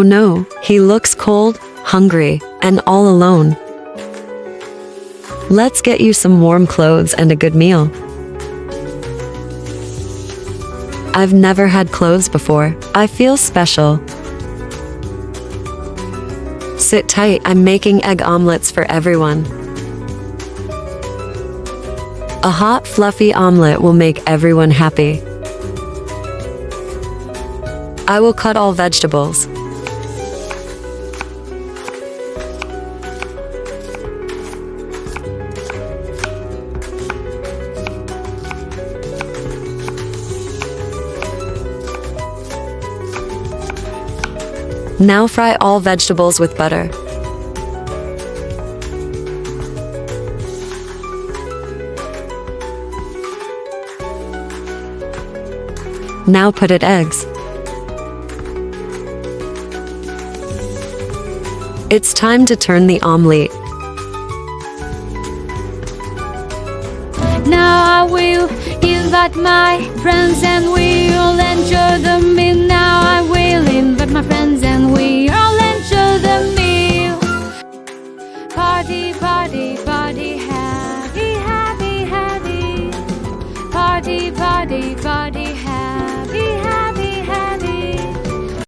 no, he looks cold, hungry, and all alone. Let's get you some warm clothes and a good meal. I've never had clothes before. I feel special. Sit tight, I'm making egg omelets for everyone. A hot, fluffy omelet will make everyone happy. I will cut all vegetables. Now fry all vegetables with butter. Now put it eggs. It's time to turn the omelet. Now I will invite my friends and we'll enjoy the meal. Now I will invite my friends and we'll enjoy the meal. Party, party, party, happy, happy, happy. Party, party, party.